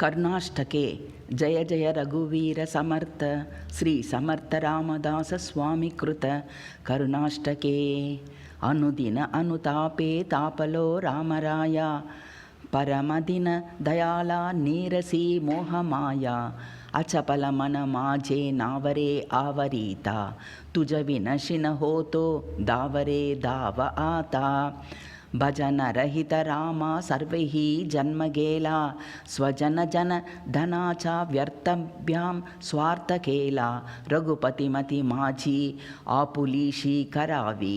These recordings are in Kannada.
ಕರುಣಾಷ್ಟಕೆ. ಜಯ ಜಯ ರಘುವೀರ ಸಮರ್ಥ ಶ್ರೀ ಸಮರ್ಥ ರಾಮದಾಸ ಸ್ವಾಮಿ ಕೃತ ಕರುಣಾಷ್ಟಕೆ. ಅನುದಿನ ಅನುತಾಪೇ ತಾಪಲೋ ರಾಮರಾಯ, ಪರಮದಿನ ದಯಾಲ ನೀರಸಿ ಮೋಹಮಾಯ. ಅಚಪಲ ಮನ ಮಾಜೆ ನಾವರೇ ಆವರೀತ, ತುಜವಿನ ಶಿನ ಹೋತೋ ದಾವರೇ ದಾವ ಆತ. ಭಜನ ರಹಿತ ರಾಮ ಸರ್ವೈಃ ಜನ್ಮ ಗೇಲ, ಸ್ವಜನ ಜನ ಧನಾಚ ವ್ಯರ್ಥಭ್ಯಾಂ ಸ್ವಾರ್ಥ ಕೇಲ. ರಘುಪತಿ ಮತಿ ಮಾಝಿ ಆಪುಲೀಶಿ ಕರಾವಿ,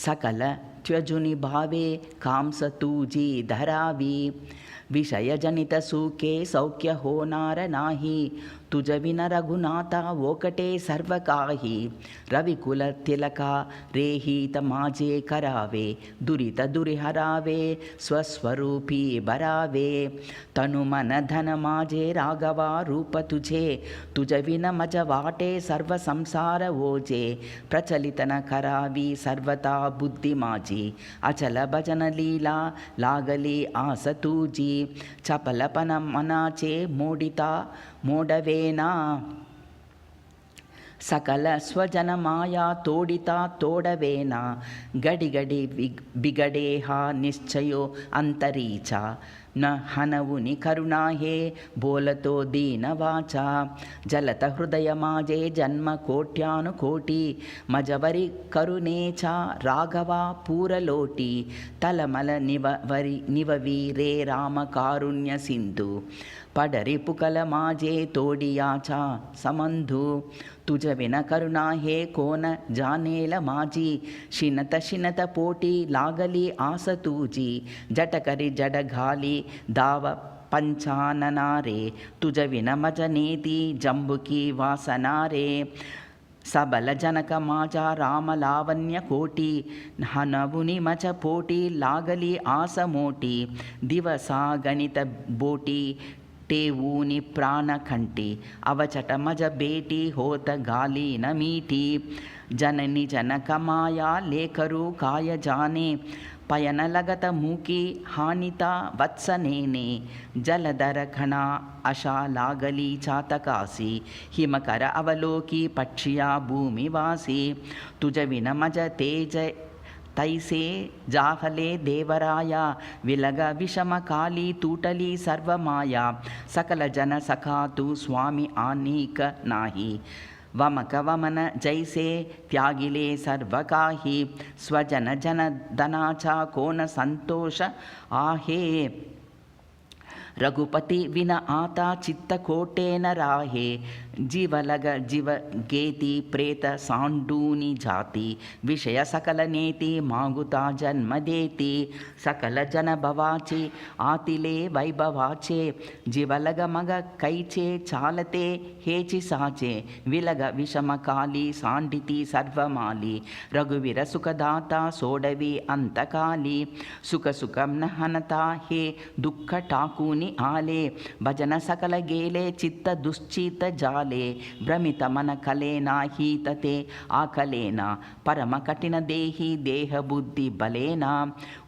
ಸಕಲ ತ್ಯಜುನಿ ಭಾವೆ ಕಾಂಸ ತೂಜಿ ಧರಾವಿ. ವಿಷಯ ಜನಿತ ಸೂಕೆ ಸೌಖ್ಯ ಹೋನಾರ ನಾಹಿ, ತುಜವಿನ ರಘುನಾಥ ಓಕಟೇ ಸರ್ವಕಾಹಿ. ರವಿಕುಲ ತಿಲಕ ರೇಹಿತ ಮಾಜೆ ಕರಾವೆ, ದುರಿತ ದುರಿಹರಾವೆ ಸ್ವಸ್ವರೂಪಿ ಬರಾವೆ. ತನು ಮನ ಧನ ಮಾಜೆ ರಾಘವ ರೂಪ ತುಜೆ, ತುಜವಿನ ಮಜ ವಾಟೆ ಸರ್ವ ಸಂಸಾರ ಓಜೆ. ಪ್ರಚಲಿತನ ಕರಾವಿ ಸರ್ವತಾ ಬುದ್ಧಿ ಮಾಜಿ, ಅಚಲ ಭಜನ ಲೀಲಾ ಲಾಗಲಿ ಆಸ ತೂಜಿ. ಚಪಲಪನ ಮನಾಚೆ ಮೂಡಿತ ಮೋಡವೇನಾ, ಸಕಲ ಸ್ವಜನ ಮಾಯಾ ತೋಡಿತ ತೋಡವೇನ. ಗಡಿ ಗಡಿ ಬಿಗಡೇಹ ನಿಶ್ಚಯೋ ಅಂತರೀಚ, ನ ಹನವುನಿ ಕರುಣಾಹೇ ಬೋಲತೋ ದೀನವಾಚ. ಜಲತ ಹೃದಯ ಮಾಜೆ ಜನ್ಮ ಕೋಟ್ಯಾನುಕೋಟಿ, ಮಜವರಿ ಕರುಣೇಚ ರಾಘವ ಪೂರಲೋಟಿ. ತಲಮಲ ನಿವವಿ ರೇ ರಾಮ ಕಾರುಣ್ಯ ಸಿಂಧು, ಪಡರಿ ಪುಕಲ ಮಾಜೆ ತೋಡಿಯಾಚ ಸಮಂಧು. ತುಜವಿನ ಕರುಣಾಹೇ ಕೋನ ಜಾನೇಲ ಮಾಜಿ, ಶಿನತ ಶಿನತ ಪೋಟಿ ಲಾಗಲಿ ಆಸ ತೂಜಿ. ಜಟಕರಿ ಜಡಘಾಲಿ ದಾವ ಪಂಚಾನನಾರೆ, ತುಜವಿನ ಮಜನೇತಿ ಜಂಬುಕಿ ವಾಸನಾರೆ. ಸಬಲ ಜನಕ ಮಾಜ ರಾಮ ಲಾವಣ್ಯ ಕೋಟಿ, ಹನವುನಿ ಮಚ ಪೋಟಿ ಲಾಗಲಿ ಆಸ ಮೋಟಿ. ದಿವಸ ಗಣಿತ ಬೋಟಿ ಟೇವೂನಿ ಪ್ರಾಣ ಕಂಟಿ, ಅವಚಟ ಮಜ ಬೇಟಿ ಹೋತ ಗಾಲಿನ ಮೀಟಿ. ಜನನಿ ಜನಕ ಮಾಯಾ ಲೇಖರು ಕಾಯ ಜಾನೆ, ಪಯನ ಲಗತ ಮೂಕಿ ಹಾನಿತ ವತ್ಸನೇನೆ. ಜಲಧರ ಖಣ ಅಶಾ ಲಾಗಲಿ ಚಾತಕಾಸಿ, ಹಿಮಕರ ಅವಲೋಕಿ ಪಕ್ಷಿಯ ಭೂಮಿವಾಸಿ. ತುಜವಿನ ಮಜ ತೇಜ ತೈಸೆ ಜಾಹಲೆ ದೇವರಾಯ, ವಿಲಗ ವಿಷಮ ಕಾಲಿ ತೂಟಲಿ ಸರ್ವಮಾಯ. ಸಕಲ ಜನ ಸಖಾತು ಸ್ವಾಮಿ ಆನೀಕ ನಾಹಿ, ವಮಕ ವಮನ ಜೈಸೆ ತ್ಯಾಗಿಲೆ ಸರ್ವಕಾಹಿ. ಸ್ವಜನ ಜನ ಧನಾಚ ಕೋನ ಸಂತೋಷ ಆಹೇ, ರಘುಪತಿ ವಿನ ಆತ ಚಿತ್ತ ಕೋಟೇನ ರಾಹೆ. ಜೀವಲಗ ಜೀವ ಗೇತಿ ಪ್ರೇತ ಸಾಂಡೂನಿ ಜಾತಿ, ವಿಷಯ ಸಕಲ ನೇತಿ ಮಾಗುತ ಜನ್ಮ ದೇತಿ. ಸಕಲ ಜನ ಭವಾಚೆ ಆತಿಲೆ ವೈಭವಾಚೆ, ಜೀವಲಗ ಮಗ ಕೈಚೆ ಚಾಲತೆ ಹೇಚಿ ಸಾಚೆ. ವಿಲಗ ವಿಷಮ ಕಾಲಿ ಸಾಂಡಿತಿ ಸರ್ವಮಾಲಿ, ರಘುವೀರ ಸುಖದಾತ ಸೋಡವಿ ಅಂತಕಾಲಿ. ಸುಖ ಸುಖಂ ನ ಹನತ ಹೇ ದುಃಖ ಠಾಕೂನಿ ಆಲೆ, ಭಜನ ಸಕಲ ಗೇಲೆ ಚಿತ್ತ ದುಶ್ಚಿತ ಜಾಲೆ. ಭ್ರಮಿತ ಮನ ಕಲೇನ ಹೀತತೆ ಆಕಲೇನ, ಪರಮ ಕಠಿಣ ದೇಹಿ ದೇಹ ಬುದ್ಧಿ ಬಲೇನ.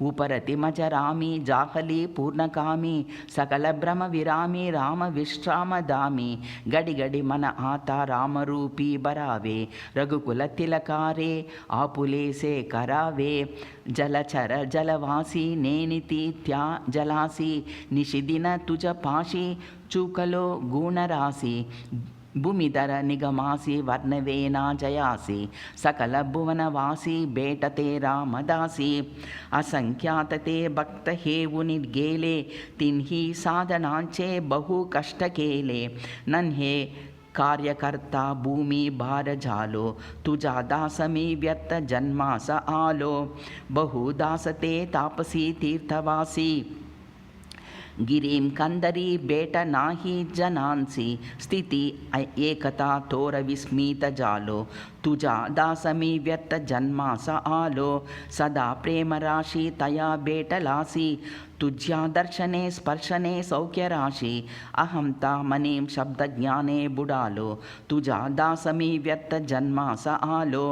ಉಪರತಿ ಮಜರಾಮಿ ಜಾಹಲಿ ಪೂರ್ಣಕಾಮಿ, ಸಕಲ ಭ್ರಮ ವಿರಾಮಿ ರಾಮ ವಿಶ್ರಾಮ ಧಾಮಿ. ಗಡಿ ಗಡಿ ಮನ ಆತ ರಾಮರೂಪಿ ಬರಾವೆ, ರಘುಕುಲ ತಿಲಕಾರೆ ಆಪುಲೇಸೆ ಕರಾವೆ. ಜಲಚರ ಜಲವಾಸಿ ನೇನಿತಿ ತ್ಯಾ ಜಲಾಸಿ, ನಿಶಿದಿನ ತುಜ ಪಾಶಿ ಚೂಕಲೋ ಗುಣರಾಸಿ. ಭೂಮಿಧರ ನಿಗಮಾಸಿ ವರ್ಣವೇನ ಜಯಾಸಿ, ಸಕಲ ಭುವನವಾಸಿ ಬೇಟತೆ ರಾಮದಾಸಿ. ಅಸಂಖ್ಯಾತತೆ ಭಕ್ತ ಹೇವುನಿ ಗೇಲೆ, ತಿನ್ಹಿ ಸಾಧನಾಂಚೆ ಬಹು ಕಷ್ಟ ಕೇಲೆ. ನನ್ಹೆ ಕಾರ್ಯಕರ್ತ ಭೂಮಿ ಭಾರ ಜಾಲೋ, ತುಜಾ ದಾಸಮಿ ವ್ಯರ್ಥ ಜನ್ಮಾಸ ಆಲೋ. ಬಹು ದಾಸತೆ ತಾಪಸಿ ತೀರ್ಥವಾಸಿ, ಗಿರಿಂ ಕಂದರಿ ಬೇಟ ನಾಹಿ ಜನಾನ್ಸಿ. ಸ್ಥಿತಿ ಏಕತಾ ತೋರ ವಿಸ್ಮಿತ ಜಾಲೋ, ತುಜಾ ದಾಸಮಿ ವ್ಯರ್ಥ ಜನ್ಮಾಸ ಆಲೋ. ಸದಾ ಪ್ರೇಮ ರಾಶಿ ತಯಾ ಬೇಟಲಾಸಿ, तुझ्या दर्शने स्पर्शने सौख्यराशी अहंता मनीं शब्दज्ञाने बुडालो तुझा दास मी व्यर्थ जन्मास आलो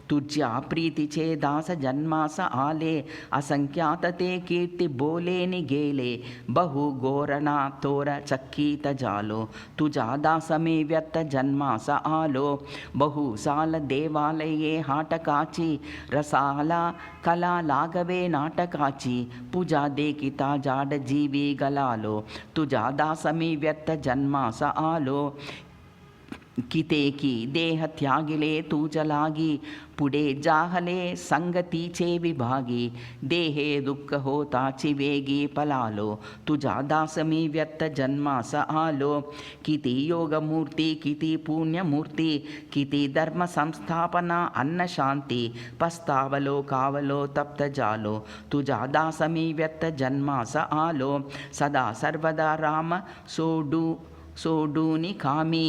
तुझ्या प्रीतीचे दास जन्मास आले असंख्यात ते कीर्ती बोलेनी गेले बहु घोरणा तोर चक्कीत झालो तुझा दास मी व्यर्थ जन्मास आलो बहु साल देवालये हाटकाची रसाला कला लागवे नाटकाची पूजा देखिता जाड जीवी गलालो तुझा दास मी व्यर्थ जन्मास आलो कितेकी देह त्यागिले तुझलागी पुढे जाहले संगतीचे विभागी देहे दुःख होताची वेगी पलालो तुझा दास मी व्यर्थ जन्मास आलो किती योगमूर्ती किती पुण्यमूर्ती किती धर्म संस्थापना अन्न शांती पस्तावलो कावलो तप्त जालो तुझा दास मी व्यर्थ जन्मास आलो सदा सर्वदा राम सोडूनी कामी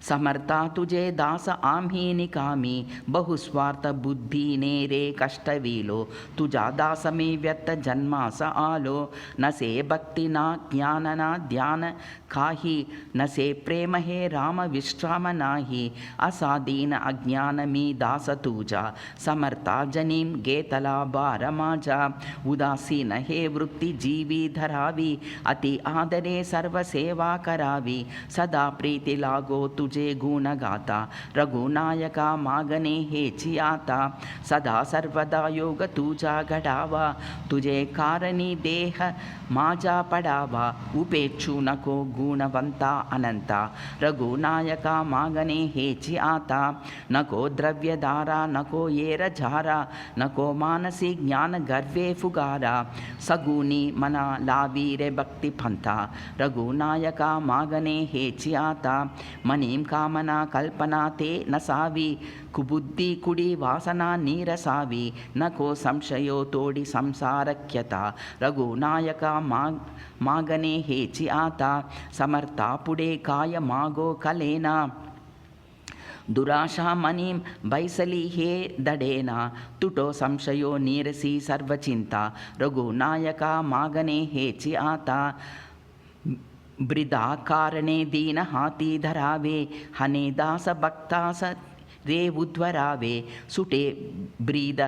समर्था तुझे दास आम्ही निकामी बहुस्वार्थ बुद्धीने रे कष्टविलो तुझा दास मी व्यर्थ जन्मास आलो नसे भक्ती ना ज्ञान ना ध्यान काही नसे प्रेम हे राम विश्राम नाही असा दीन अज्ञान मी दास तुझा समर्था जनीम गेतला बार माझा उदासीन हे वृत्ती जीवी धरावी अति आदरे सर्व सेवा करावी सदा प्रीती लागो तुझे गुणगाता रघुनायका मागणे हेची आता सदा सर्वदा योग तुझा घडावा तुझे कारणी देह माझा पडावा उपेक्षू नको गुणवंता अनंता रघुनायका मागणे हेची आता नको द्रव्यधारा नको येर झारा नको मानसी ज्ञान गर्वे फुगारा सगुनी मना लावी रे भक्ती पंथा रघुनायका मागणे हेची आता मनीं कामना कल्पना ते नसावी कुबुद्धि कुडी वासना नीरसावी नको संशयो तोडी संसारक्यता रघुनायका मागणे हेची आता समर्था पुढे काय मागो कलेना दुराशा मनीं बैसली हे दडेना तुटो संशयो नीरसी सर्वचिंता रघुनायका मागणे हेची आता ब्रिदा कारणे दीन हाती धरावे हने दास भक्तास रे उद्वरावे सुटे ब्रीद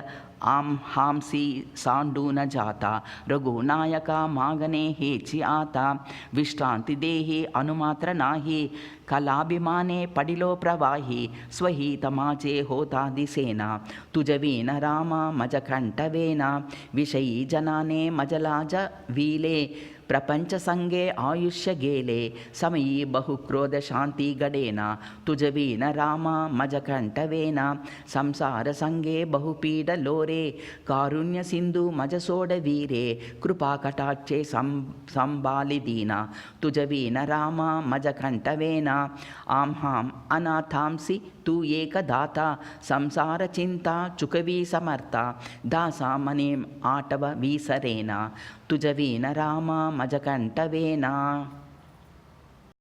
आम हांसी सांडून जाता रघुनायका मागणे हेची आता विश्रांती देही अनुमात्र नाही कलाभिमाने पडिलो प्रवाही स्वहित माझे होता दिसेना तुझवीन रामा मज कंठवेना विषयी जनाने मजलाज वीले प्रपंच संगे आयुष्य गेले समयी बहुक्रोध शांति गडेना तुझवीन रामा मज कंठवेना संसार संगे बहुपीड लोरे कारुण्य सिंधु मज सोड वीरे कृपा कटाक्षे संबालि दीना तुझवीन रामा मज कंठवेना आम हाम अनाथांसी तू एक दाता संसार चिंता चुकवी समर्था दासा मनेम आटव विसरेना तुझवीन रामा मज कंठवेना।